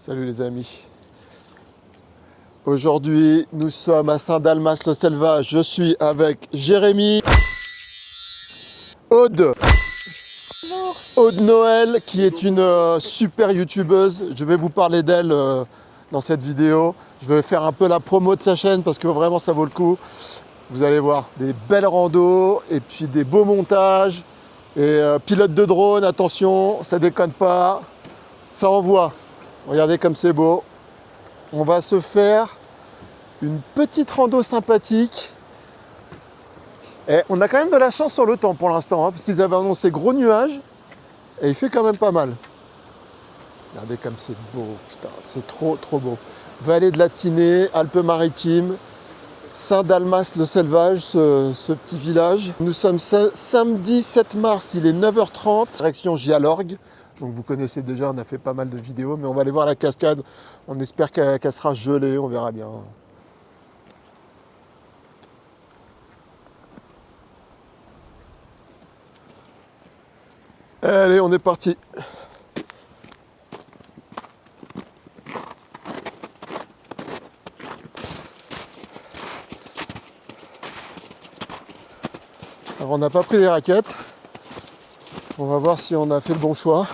Salut les amis. Aujourd'hui, nous sommes à Saint-Dalmas-le-Selvage. Je suis avec Jérémy, Aude Noël, qui est une super youtubeuse. Je vais vous parler d'elle dans cette vidéo. Je vais faire un peu la promo de sa chaîne parce que vraiment ça vaut le coup. Vous allez voir des belles randos et puis des beaux montages. Et pilote de drone, attention, ça déconne pas. Ça envoie. Regardez comme c'est beau. On va se faire une petite rando sympathique. Et on a quand même de la chance sur le temps pour l'instant, parce qu'ils avaient annoncé gros nuages. Et il fait quand même pas mal. Regardez comme c'est beau, putain, c'est trop beau. Vallée de la Tinée, Alpes-Maritimes, Saint-Dalmas-le-Selvage, ce petit village. Nous sommes samedi 7 mars, il est 9h30, direction Gialorgue. Donc vous connaissez déjà, on a fait pas mal de vidéos, mais on va aller voir la cascade. On espère qu'elle sera gelée, on verra bien. Allez, on est parti. Alors on n'a pas pris les raquettes. On va voir si on a fait le bon choix.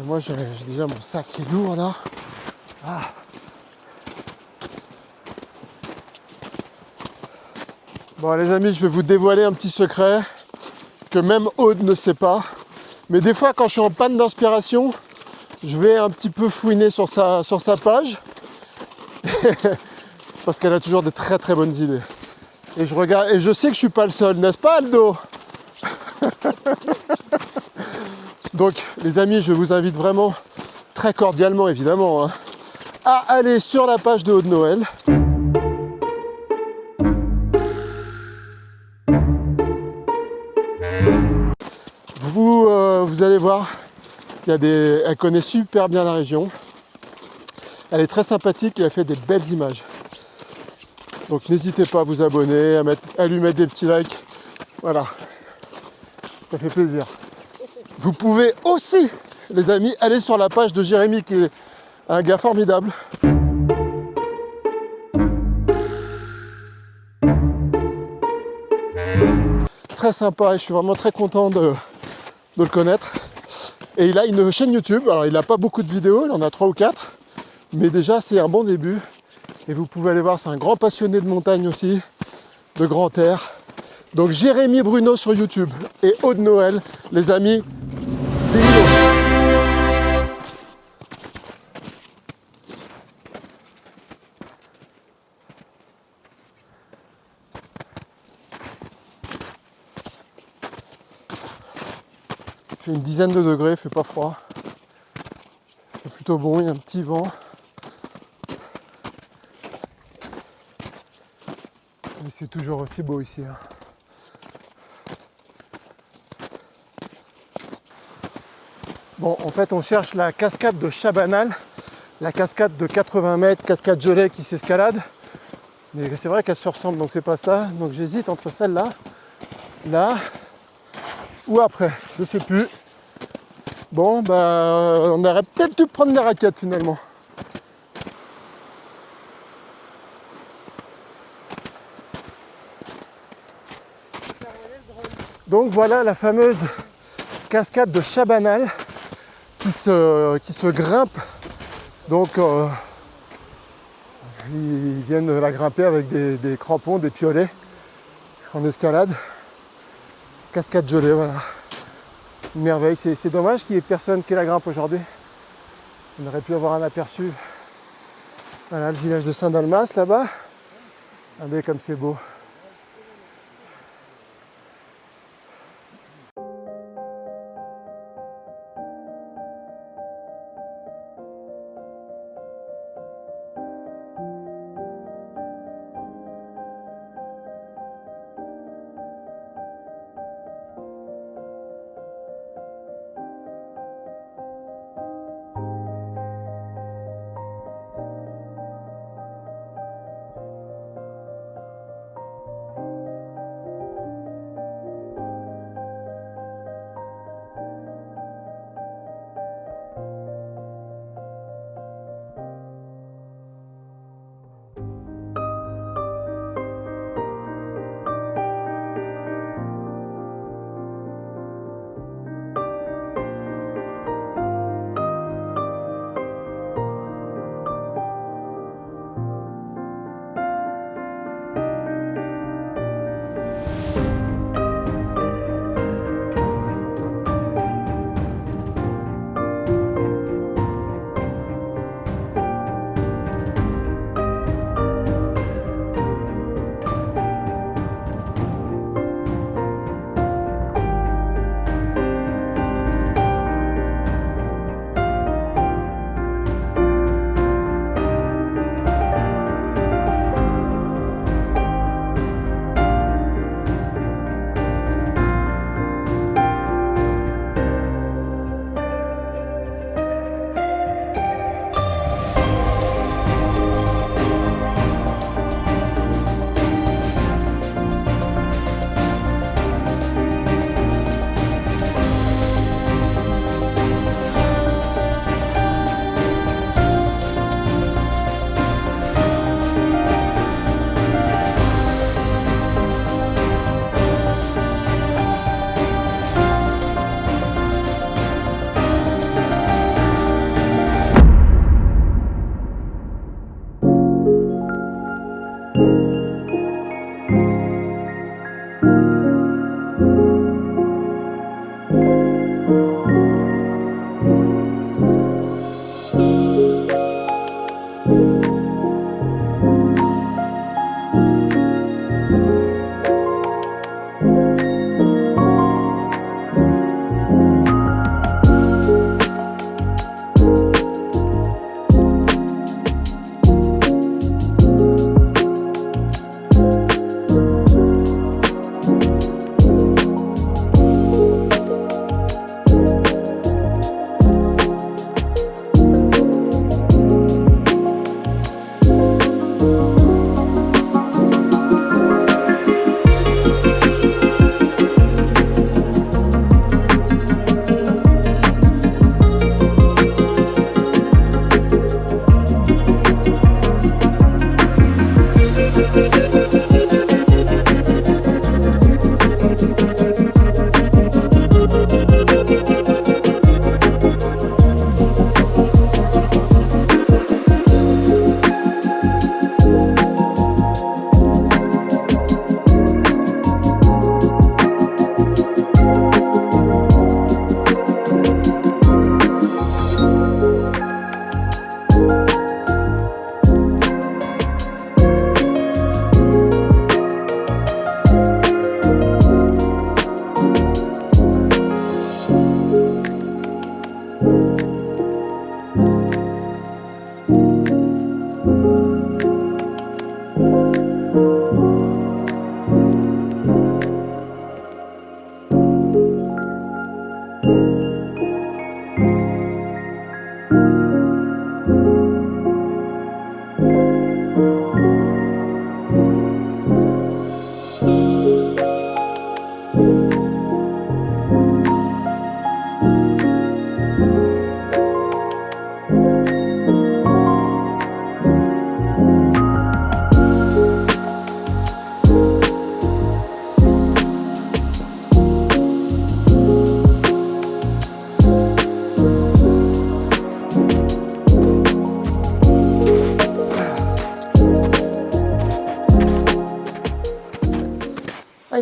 Et moi j'ai déjà mon sac qui est lourd là. Ah. Bon les amis, je vais vous dévoiler un petit secret que même Aude ne sait pas. Mais des fois quand je suis en panne d'inspiration, je vais un petit peu fouiner sur sa page. Parce qu'elle a toujours des très bonnes idées. Et je regarde, et je sais que je suis pas le seul, n'est-ce pas Aldo? Donc les amis, je vous invite vraiment, très cordialement évidemment, à aller sur la page de Aude Noël. Vous allez voir, elle connaît super bien la région. Elle est très sympathique et elle fait des belles images. Donc n'hésitez pas à vous abonner, à lui mettre des petits likes. Voilà, ça fait plaisir. Vous pouvez aussi, les amis, aller sur la page de Jérémy qui est un gars formidable. Très sympa et je suis vraiment très content de le connaître. Et il a une chaîne YouTube, alors il n'a pas beaucoup de vidéos, il en a 3 ou 4, mais déjà c'est un bon début. Et vous pouvez aller voir, c'est un grand passionné de montagne aussi, de grand air. Donc Jérémy Bruno sur YouTube et Aude Noël, les amis, bingo. Il fait une dizaine de degrés, il fait pas froid. C'est plutôt bon, il y a un petit vent. Mais c'est toujours aussi beau ici. Bon, en fait, on cherche la cascade de Chabanal, la cascade de 80 mètres, cascade gelée qui s'escalade. Mais c'est vrai qu'elles se ressemblent, donc c'est pas ça. Donc j'hésite entre celle-là, là, ou après, je sais plus. Bon, bah, on aurait peut-être dû prendre les raquettes finalement. Donc voilà la fameuse cascade de Chabanal qui se grimpe. Donc ils viennent la grimper avec des crampons, des piolets en escalade. Cascade gelée, voilà. Une merveille. C'est dommage qu'il n'y ait personne qui la grimpe aujourd'hui. On aurait pu avoir un aperçu. Voilà le village de Saint-Dalmas là-bas. Regardez comme c'est beau.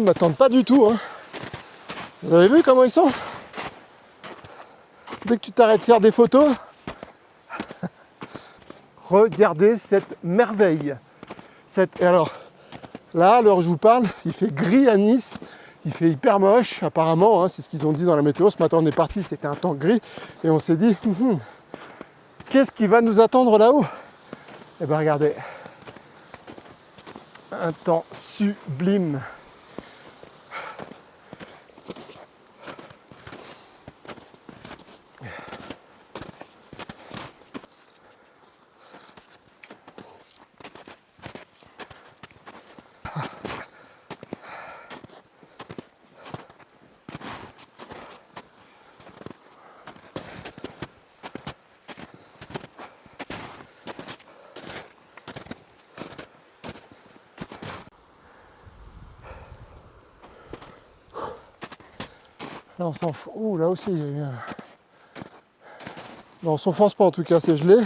m'attendent pas du tout. Hein. Vous avez vu comment ils sont? Dès que tu t'arrêtes de faire des photos, regardez cette merveille. Et alors, là, à l'heure où je vous parle, il fait gris à Nice. Il fait hyper moche, apparemment, hein, c'est ce qu'ils ont dit dans la météo. Ce matin, on est parti, c'était un temps gris. Et on s'est dit, qu'est-ce qui va nous attendre là-haut? Eh bien, regardez. Un temps sublime. Là, on s'enfonce. Ouh, là aussi, il y a eu un... Non, on s'enfonce pas en tout cas, c'est gelé.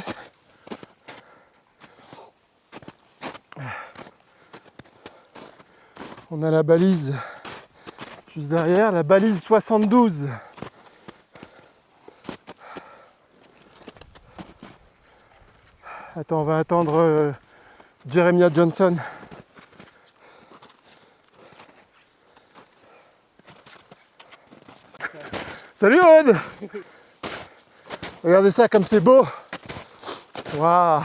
On a la balise juste derrière, la balise 72. Attends, on va attendre Jeremiah Johnson. Salut Aude. Regardez ça comme c'est beau. Waouh.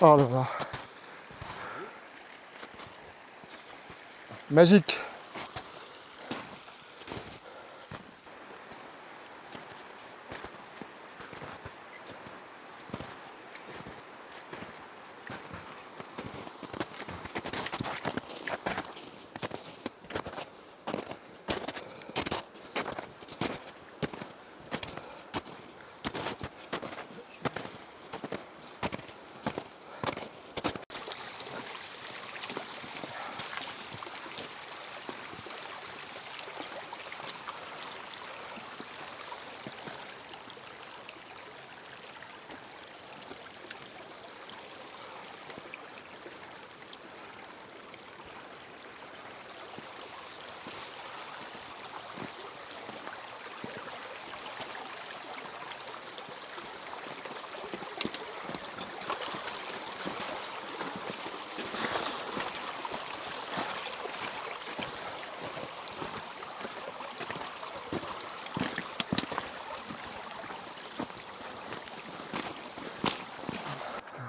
Oh là là. Magique.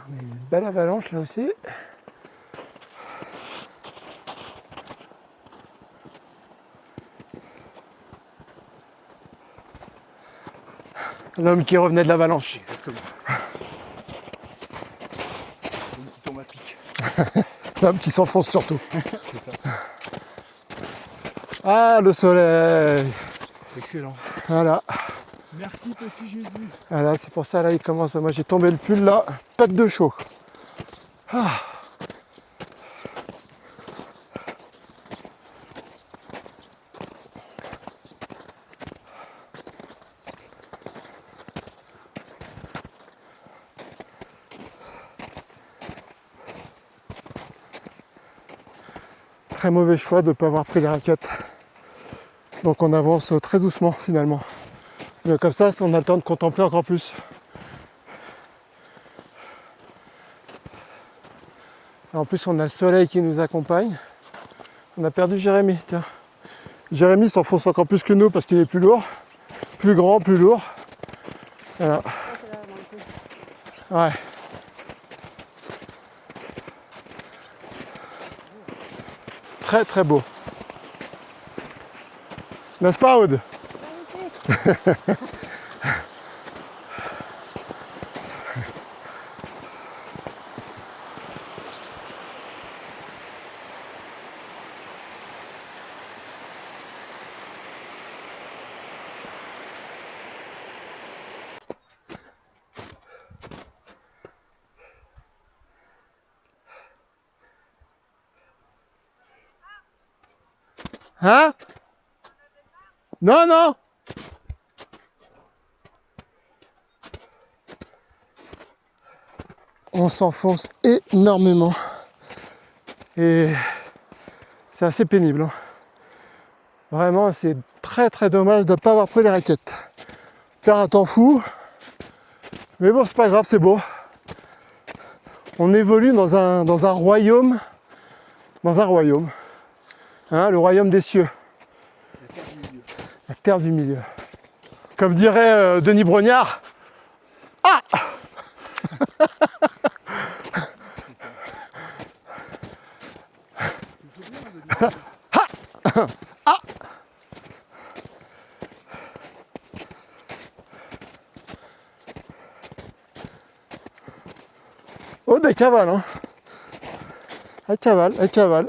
On a une belle avalanche là aussi. L'homme qui revenait de l'avalanche. Exactement. L'homme qui tombe à pic. L'homme qui s'enfonce surtout. C'est ça. Ah, le soleil. Excellent. Voilà. Merci petit Jésus. Voilà, c'est pour ça là il commence. Moi j'ai tombé le pull là, pète de chaud. Ah. Très mauvais choix de ne pas avoir pris les raquettes. Donc on avance très doucement finalement. Mais comme ça, on a le temps de contempler encore plus. En plus, on a le soleil qui nous accompagne. On a perdu Jérémy, tiens. Jérémy s'enfonce encore plus que nous parce qu'il est plus lourd, plus grand, plus lourd. Voilà. Ouais. Très très beau. N'est-ce pas, Aude? Hein? Non, non. On s'enfonce énormément. Et c'est assez pénible. Hein. Vraiment, c'est très très dommage de ne pas avoir pris les raquettes. Faire un temps fou. Mais bon, c'est pas grave, c'est beau. On évolue dans un royaume. Dans un royaume. Hein, le royaume des cieux. La terre du milieu. Comme dirait Denis Brognard. Ah ah. Oh, des cavales, hein. Elle cavale, elle cavale.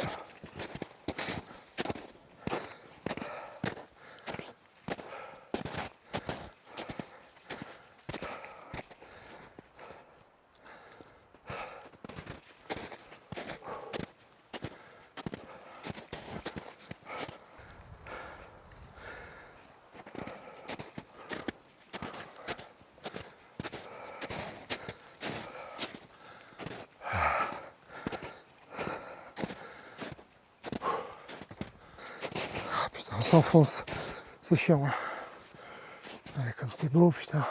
On s'enfonce, c'est chiant. Hein. Ouais, comme c'est beau, putain.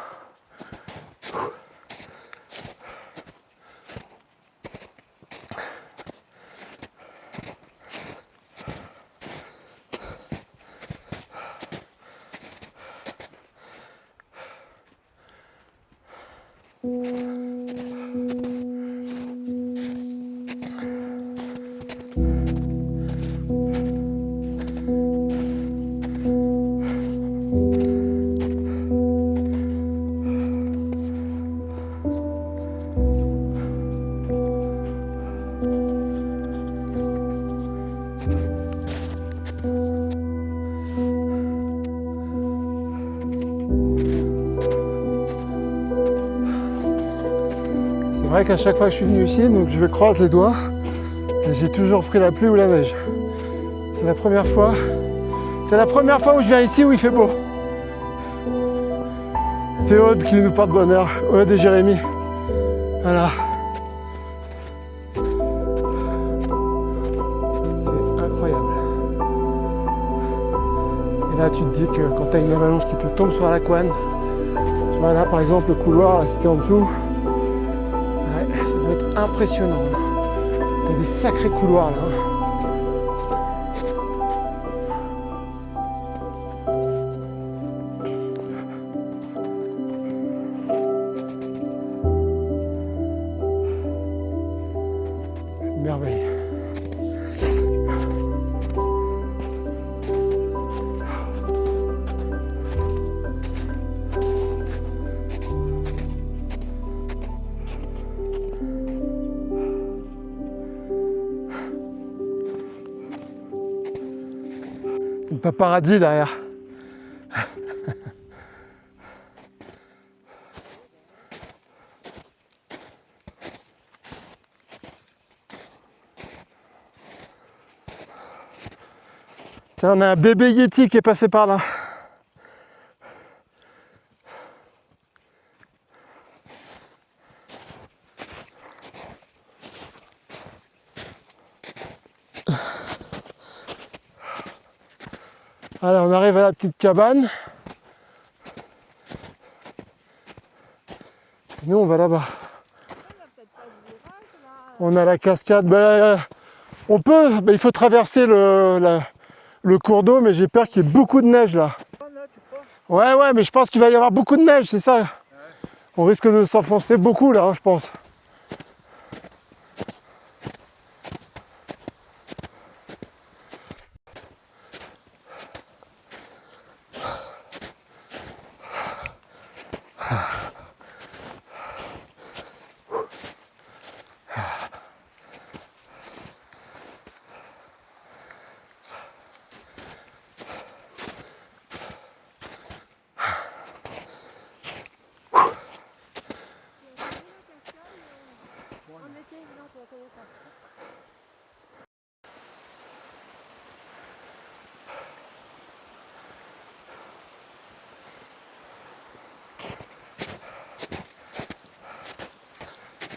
C'est vrai qu'à chaque fois que je suis venu ici, donc je vais croiser les doigts, et j'ai toujours pris la pluie ou la neige. C'est la première fois. C'est la première fois où je viens ici où il fait beau. C'est Aude qui nous porte bonheur. Aude et Jérémy. Voilà. C'est incroyable. Et là, tu te dis que quand tu as une avalanche qui te tombe sur la couenne, tu vois là par exemple le couloir, là c'était en dessous. Ouais, ça doit être impressionnant. Il y a des sacrés couloirs là. Merveille. Un paparazzi derrière. Tiens, on a un bébé Yeti qui est passé par là. Allez, on arrive à la petite cabane. Nous, on va là-bas. On a la cascade. Ben, on peut, ben, il faut traverser le cours d'eau, mais j'ai peur qu'il y ait beaucoup de neige là. Ouais, mais je pense qu'il va y avoir beaucoup de neige, c'est ça. On risque de s'enfoncer beaucoup là, hein, je pense.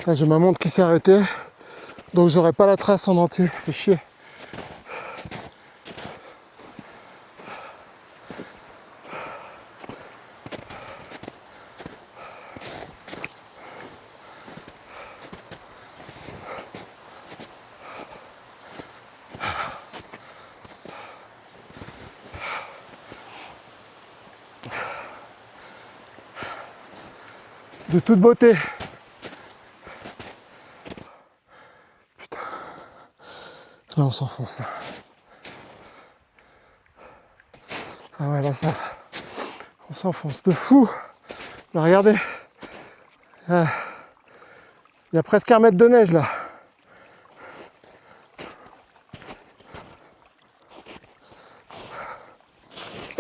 Là, j'ai ma montre qui s'est arrêtée, donc j'aurai pas la trace en entier. Fait chier. de toute beauté. Putain. Là on s'enfonce. Là. Ah ouais là ça. On s'enfonce de fou. Là, regardez. Il y a presque 1 mètre de neige là.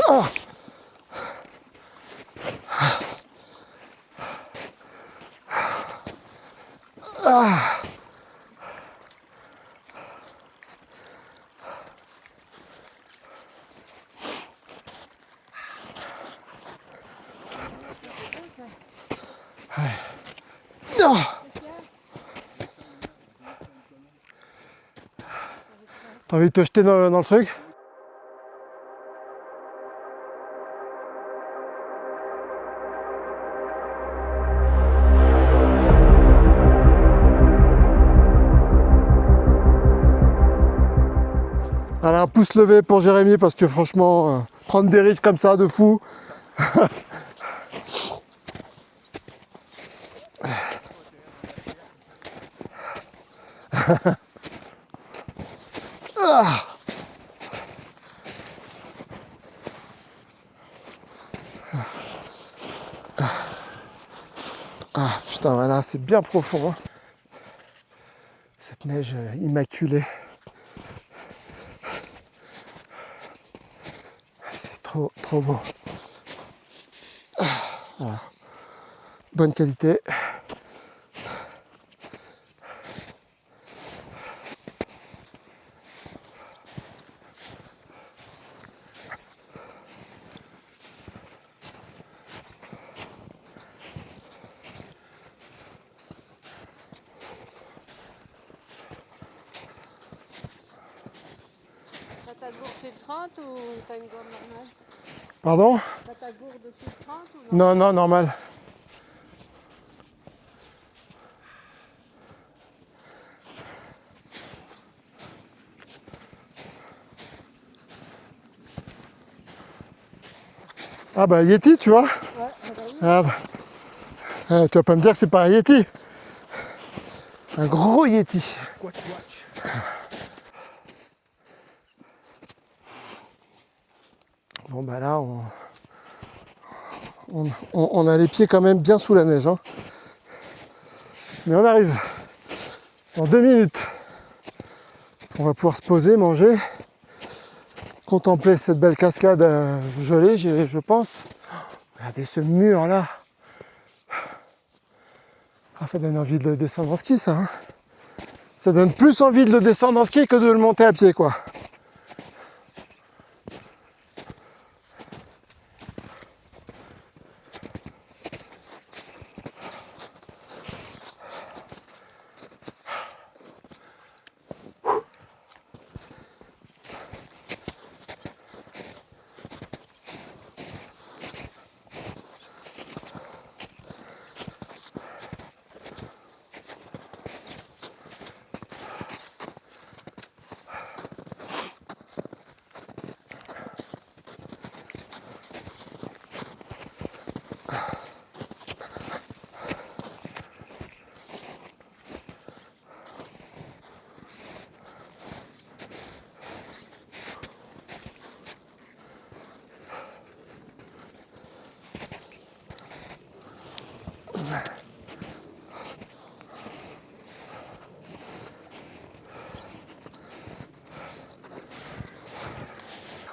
Ah. Ah. Ah. T'as envie de te jeter dans le truc? Allez, un pouce levé pour Jérémy parce que franchement, prendre des risques comme ça de fou. Ah. Ah putain, voilà, c'est bien profond. Hein. Cette neige immaculée. C'est trop beau. Ah, voilà. Bonne qualité. T'as ta gourde sur 30 ou t'as une gourde normale? Pardon? T'as ta gourde sur 30 ou non? Non, normal. Ah bah Yeti, tu vois? Ouais, bah oui. Regarde. Tu vas pas me dire que c'est pas un Yeti. Un gros Yeti. Quoi tu watch? Bon bah là, on a les pieds quand même bien sous la neige. Hein. Mais on arrive. Dans 2 minutes. On va pouvoir se poser, manger. Contempler cette belle cascade gelée, je pense. Regardez ce mur là. Ah, ça donne envie de le descendre en ski, ça. Hein. Ça donne plus envie de le descendre en ski que de le monter à pied, quoi.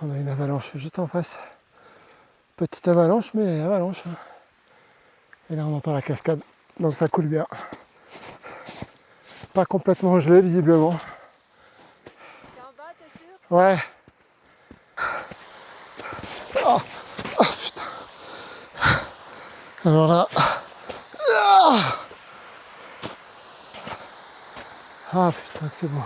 On a une avalanche juste en face. Petite avalanche, mais avalanche. Hein. Et là, on entend la cascade. Donc ça coule bien. Pas complètement gelé, visiblement. T'es en bas, t'es sûr? Ouais. Oh, oh putain. Alors là. Ah putain que c'est beau.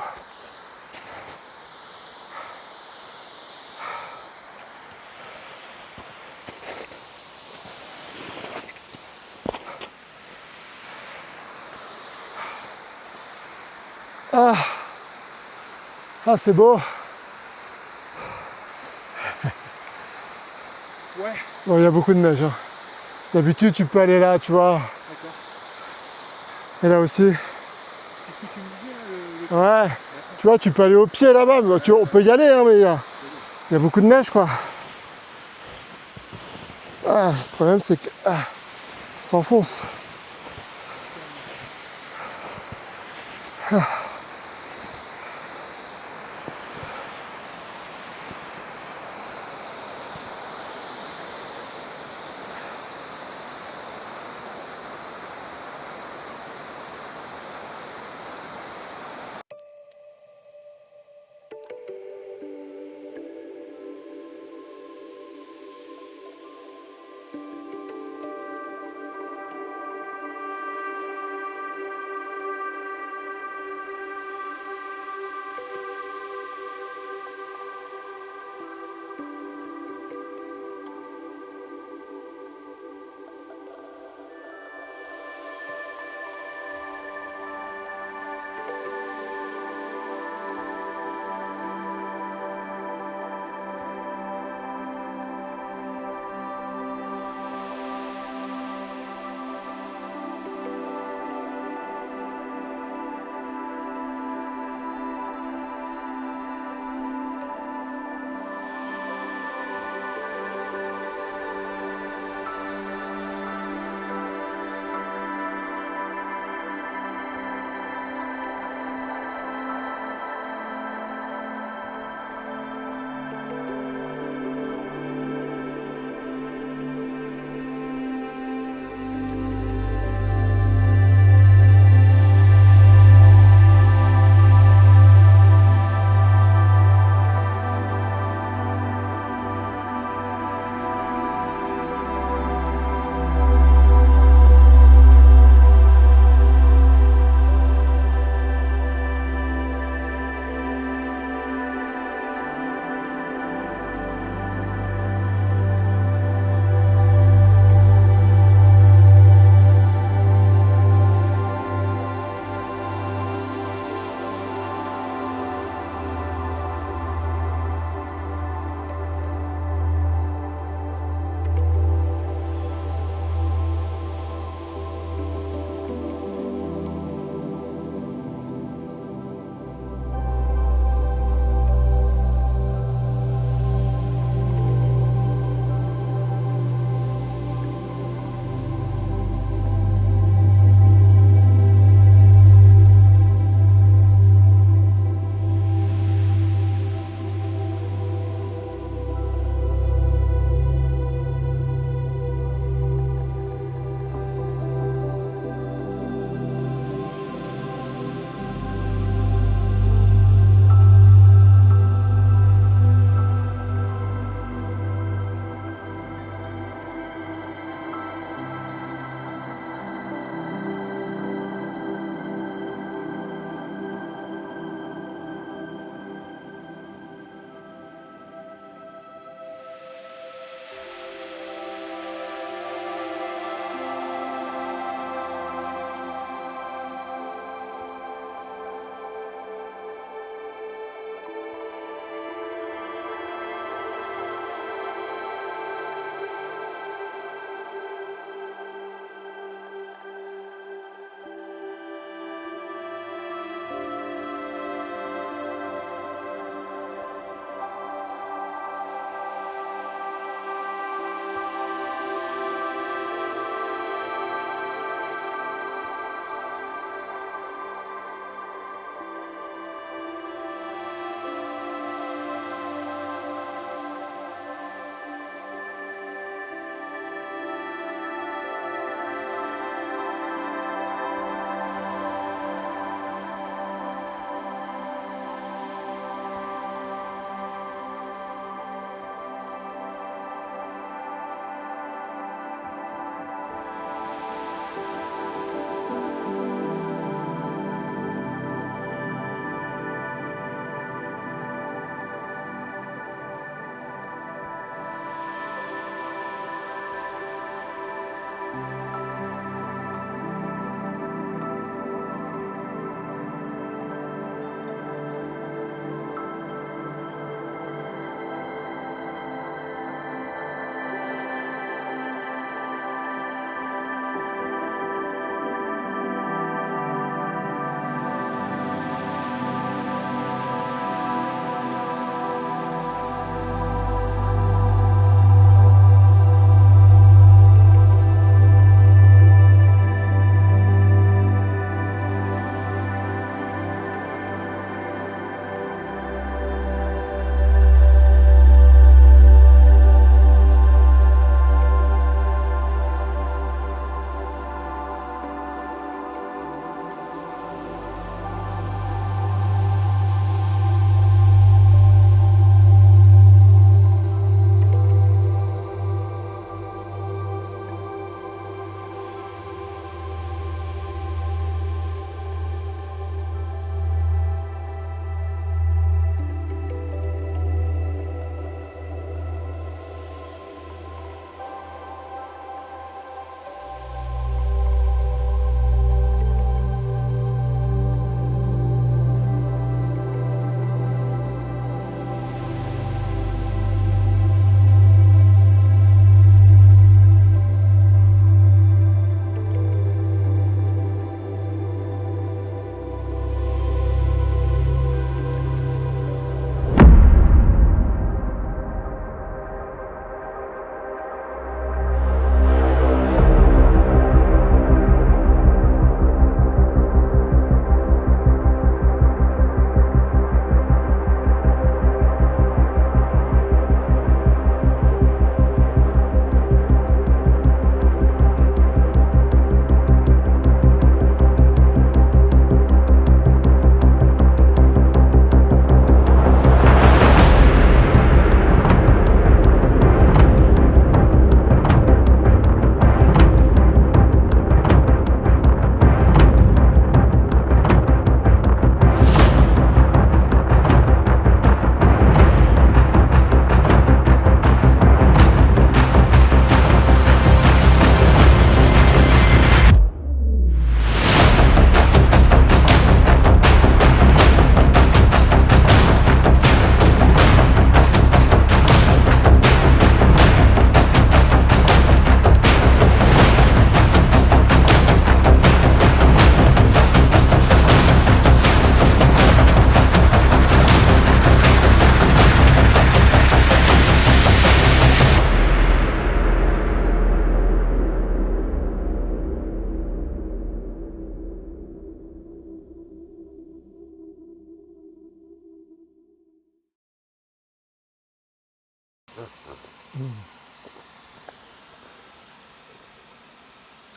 Ah, ah c'est beau. Ouais. Bon, il y a beaucoup de neige. Hein. D'habitude, tu peux aller là, tu vois, D'accord. Et là aussi. C'est ce que tu me disais, Ouais. Tu vois, tu peux aller au pied là-bas. On peut y aller, hein, mais il y a beaucoup de neige, quoi. Ah, le problème, c'est que on s'enfonce.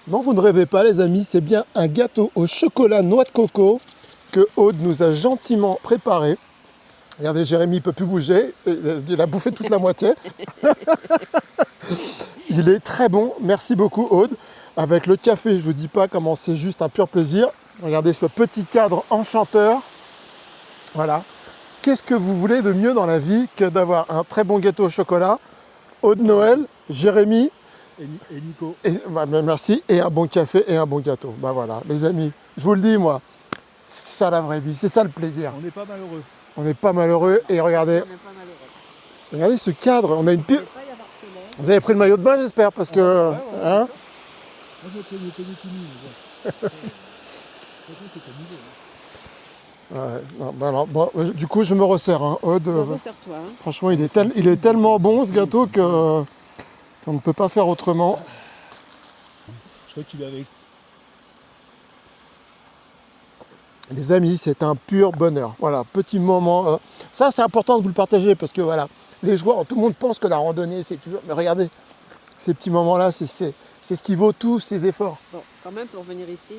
Non, vous ne rêvez pas les amis, c'est bien un gâteau au chocolat noix de coco que Aude nous a gentiment préparé. Regardez, Jérémy ne peut plus bouger, il a bouffé toute la moitié. Il est très bon, merci beaucoup Aude. Avec le café, je ne vous dis pas comment c'est juste un pur plaisir. Regardez ce petit cadre enchanteur. Voilà. Qu'est-ce que vous voulez de mieux dans la vie que d'avoir un très bon gâteau au chocolat, Aude Noël, Jérémy, Et Nico. merci, et un bon café et un bon gâteau. Bah voilà, les amis, je vous le dis moi, c'est ça la vraie vie, c'est ça le plaisir. On n'est pas malheureux. On n'est pas malheureux et regardez, On n'est pas malheureux. regardez ce cadre, on a une Il pile. ne peut pas y avoir de soleil. Vous avez pris le maillot de bain j'espère parce que... Ouais, hein Moi, je l'ai pris tout nu, mais bon. C'est comme il est, hein. Ouais, non, bah alors, bon, du coup je me resserre, hein. Aude, Resserre-toi. Hein. franchement il est tellement bon ce gâteau que qu'on ne peut pas faire autrement. Je crois que tu l'avais. Les amis, c'est un pur bonheur. Voilà, petit moment. Ça, c'est important de vous le partager parce que voilà, les joueurs, tout le monde pense que la randonnée, c'est toujours. Mais regardez, ces petits moments-là, c'est ce qui vaut tous ces efforts. Bon, quand même, pour venir ici,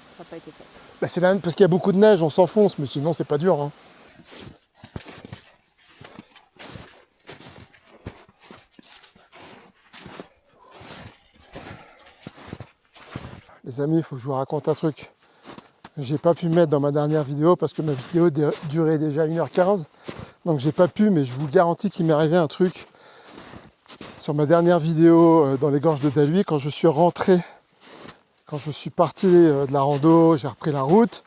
ça n'a pas été facile. Bah, c'est là parce qu'il y a beaucoup de neige, on s'enfonce, mais sinon, c'est pas dur. Hein. Les amis, il faut que je vous raconte un truc. J'ai pas pu mettre dans ma dernière vidéo parce que ma vidéo durait déjà 1h15. Donc j'ai pas pu, mais je vous garantis qu'il m'est arrivé un truc sur ma dernière vidéo dans les gorges de Daluy quand je suis rentré, quand je suis parti de la rando, j'ai repris la route.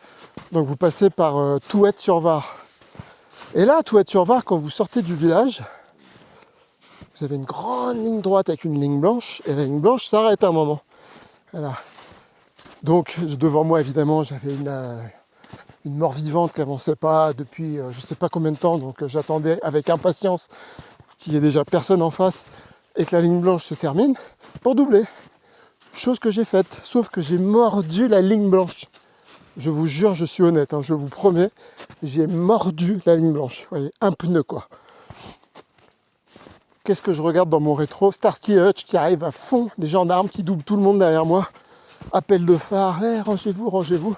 Donc vous passez par Touette-sur-Var. Et là, à Touette-sur-Var, quand vous sortez du village, vous avez une grande ligne droite avec une ligne blanche, et la ligne blanche s'arrête à un moment. Voilà. Donc devant moi, évidemment, j'avais une mort vivante qui n'avançait pas depuis je ne sais pas combien de temps, donc j'attendais avec impatience qu'il n'y ait déjà personne en face et que la ligne blanche se termine pour doubler. Chose que j'ai faite, sauf que j'ai mordu la ligne blanche. Je vous jure, je suis honnête, hein, je vous promets, j'ai mordu la ligne blanche. Vous voyez, un pneu quoi. Qu'est-ce que je regarde dans mon rétro? Starsky et Hutch qui arrive à fond, des gendarmes qui doublent tout le monde derrière moi. Appel de phare, hey, rangez-vous, rangez-vous.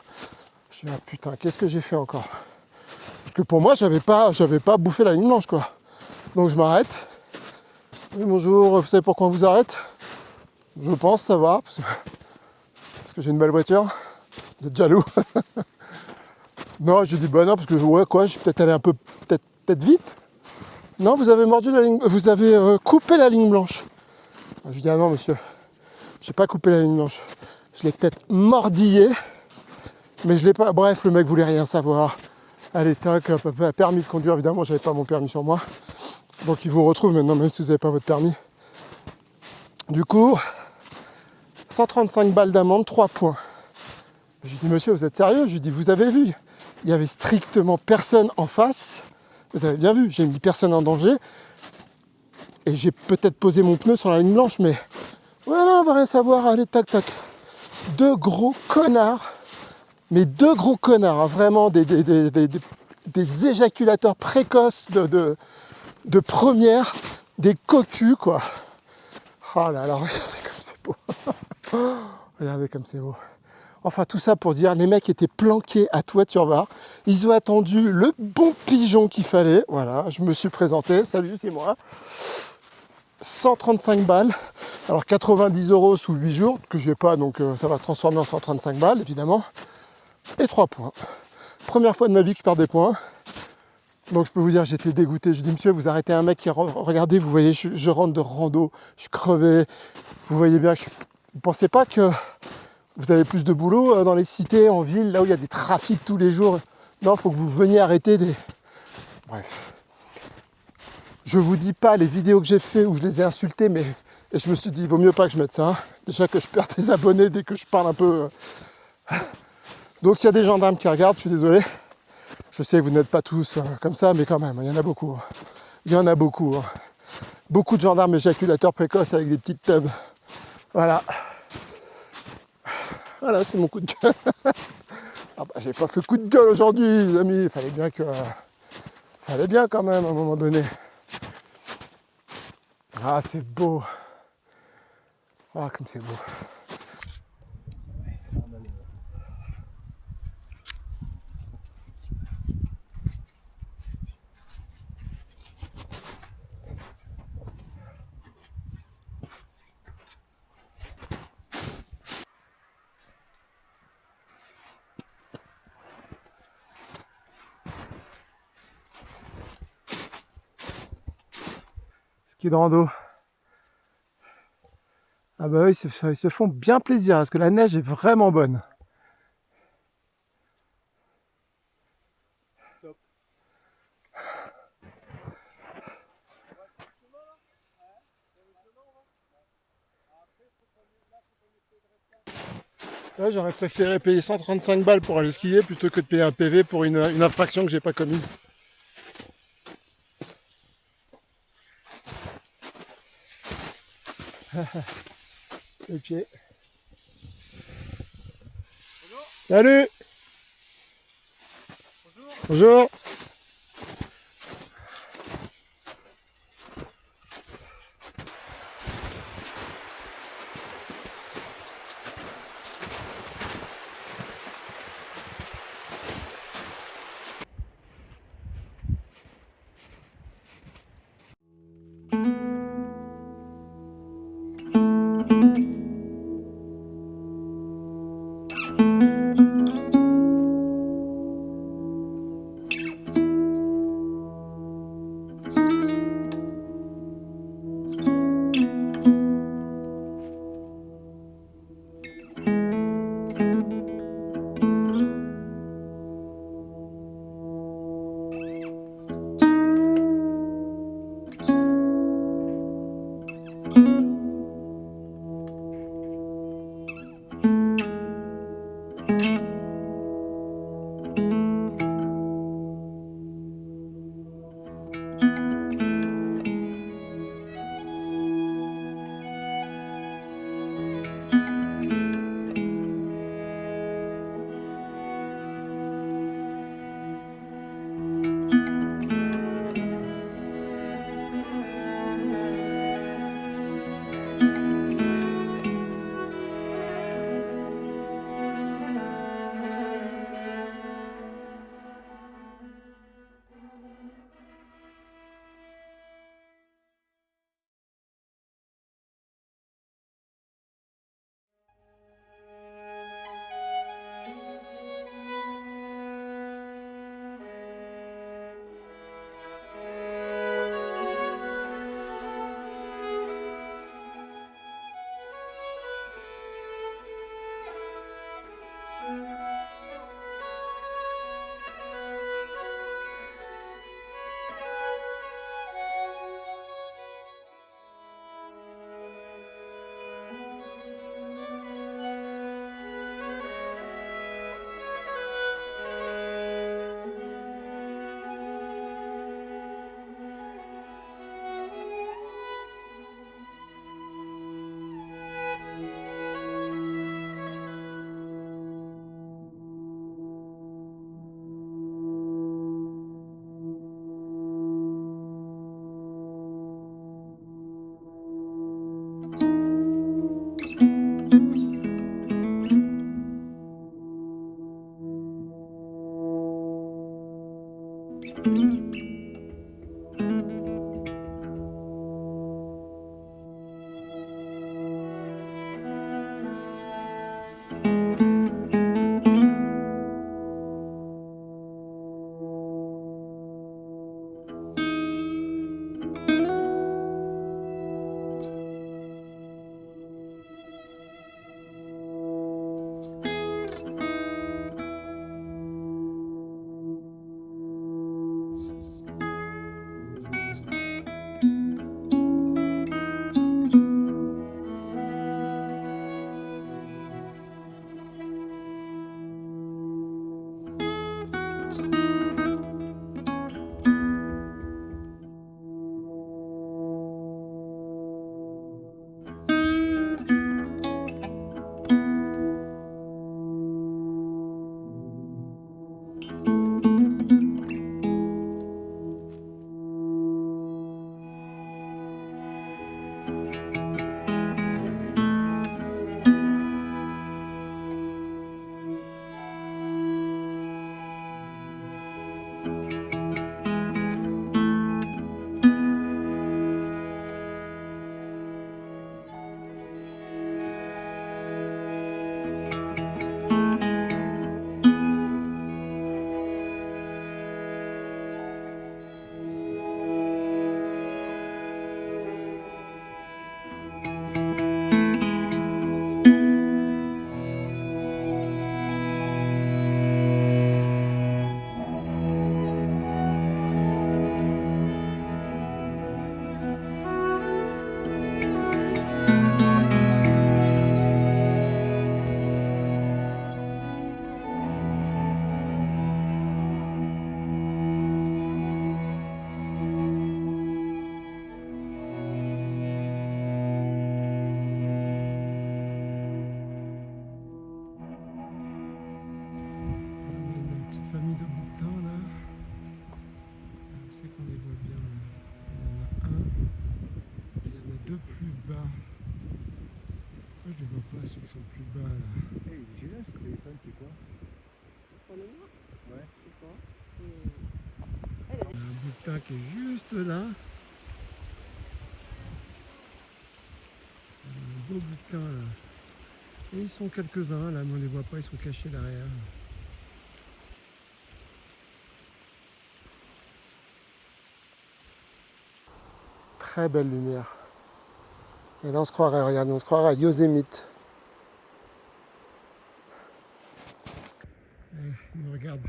Je dis, ah putain, qu'est-ce que j'ai fait encore? Parce que pour moi, j'avais pas bouffé la ligne blanche, quoi. Donc je m'arrête. Oui, bonjour, vous savez pourquoi on vous arrête? Je pense, ça va, parce que j'ai une belle voiture. Vous êtes jaloux? Non, je dis, bah non, parce que ouais, quoi, je suis peut-être allé un peu, peut-être vite. Non, vous avez mordu la ligne, vous avez coupé la ligne blanche. Je dis, ah non, monsieur, j'ai pas coupé la ligne blanche. Je l'ai peut-être mordillé, mais je l'ai pas. Bref, le mec voulait rien savoir. Allez, tac, permis de conduire, évidemment, j'avais pas mon permis sur moi. Donc il vous retrouve maintenant, même si vous n'avez pas votre permis. Du coup, 135 balles d'amende, 3 points. Je lui dis, monsieur, vous êtes sérieux? Je lui dis, vous avez vu, il y avait strictement personne en face. Vous avez bien vu, j'ai mis personne en danger. Et j'ai peut-être posé mon pneu sur la ligne blanche, mais voilà, on va rien savoir, allez, tac, tac. Deux gros connards, mais deux gros connards, hein, vraiment des éjaculateurs précoces de première, des cocus, quoi. Oh là là, regardez comme c'est beau. Regardez comme c'est beau. Enfin, tout ça pour dire, les mecs étaient planqués à Touette-sur-Var. Ils ont attendu le bon pigeon qu'il fallait. Voilà, je me suis présenté. Salut, c'est moi. 135 balles. Alors 90 € sous 8 jours, que je n'ai pas, donc ça va se transformer en 135 balles, évidemment. Et 3 points. Première fois de ma vie que je perds des points. Donc je peux vous dire, j'étais dégoûté. Je dis, monsieur, vous arrêtez un mec qui... Regardez, vous voyez, je rentre de rando, je suis crevé. Vous voyez bien, vous ne pensez pas que vous avez plus de boulot dans les cités, en ville, là où il y a des trafics tous les jours? Non, il faut que vous veniez arrêter des... Bref. Je vous dis pas les vidéos que j'ai fait où je les ai insultés, mais et je me suis dit, il vaut mieux pas que je mette ça. Déjà que je perds des abonnés dès que je parle un peu. Donc s'il y a des gendarmes qui regardent, je suis désolé. Je sais que vous n'êtes pas tous comme ça, mais quand même, il y en a beaucoup. Il y en a beaucoup. Beaucoup de gendarmes éjaculateurs précoces avec des petites tubs. Voilà. Voilà, c'était mon coup de gueule. Ah bah, j'ai pas fait coup de gueule aujourd'hui, les amis. Il fallait bien que... Fallait bien quand même, à un moment donné. Ah, c'est beau. Ah, comme c'est beau. ski de rando. Ah bah oui, ils se font bien plaisir parce que la neige est vraiment bonne. Ouais, j'aurais préféré payer 135 balles pour aller skier plutôt que de payer un PV pour une infraction que j'ai pas commise. Les pieds. Salut. Bonjour. plus bas là. Hey, il est génial ce téléphone, c'est quoi? Pour le noir, Ouais. c'est quoi? Un bouquetin qui est juste là. Un beau bouquetin là. Et ils sont quelques-uns là, mais on les voit pas, ils sont cachés derrière. Très belle lumière. Et là on se croirait, regardez, on se croirait à Yosemite. Il me regarde.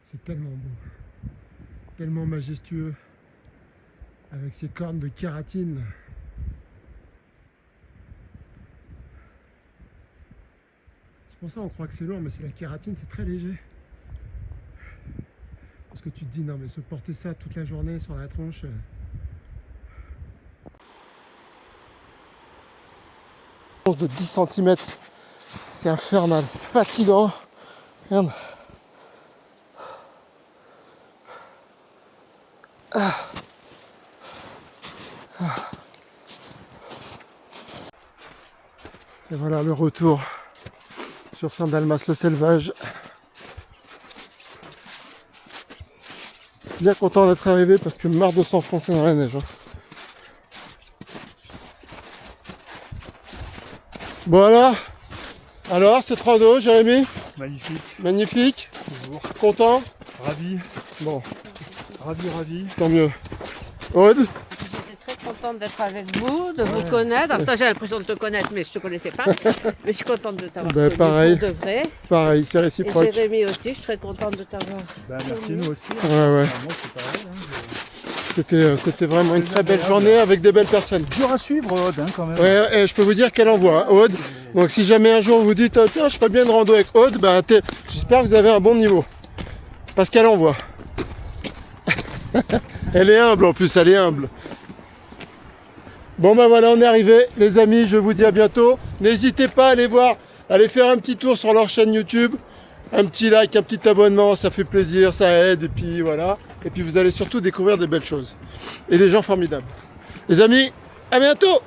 C'est tellement beau. Tellement majestueux. Avec ses cornes de kératine. C'est pour ça qu'on croit que c'est lourd, mais c'est la kératine, c'est très léger. Parce que tu te dis, non mais se porter ça toute la journée sur la tronche... De 10 cm, c'est infernal, c'est fatigant. Regarde. Et voilà le retour sur Saint-Dalmas-le-Selvage. Bien content d'être arrivé parce que marre de s'enfoncer dans la neige. Bon alors cette rando, Jérémy? Magnifique, Magnifique, toujours. content? Ravi, Bon, ravi. tant mieux. Aude? J'étais très contente d'être avec vous, de vous connaître. En même temps, j'ai l'impression de te connaître, mais je ne te connaissais pas. Mais je suis contente de t'avoir connu pareil. pour de vrai. Pareil, c'est Et réciproque. Jérémy aussi, je suis très contente de t'avoir. Merci nous aussi. Ouais, ouais. Moi c'est pareil. C'était vraiment une très belle journée avec des belles personnes. Dur à suivre Aude quand même. Ouais, et je peux vous dire qu'elle envoie, Aude. Donc si jamais un jour vous dites, tiens, je ferais bien une rando avec Aude, ben, j'espère que vous avez un bon niveau. Parce qu'elle envoie. Elle est humble en plus, elle est humble. Bon ben voilà, on est arrivé. Les amis, je vous dis à bientôt. N'hésitez pas à aller voir, allez faire un petit tour sur leur chaîne YouTube. Un petit like, un petit abonnement, ça fait plaisir, ça aide, et puis voilà. Et puis vous allez surtout découvrir des belles choses. Et des gens formidables. Les amis, à bientôt!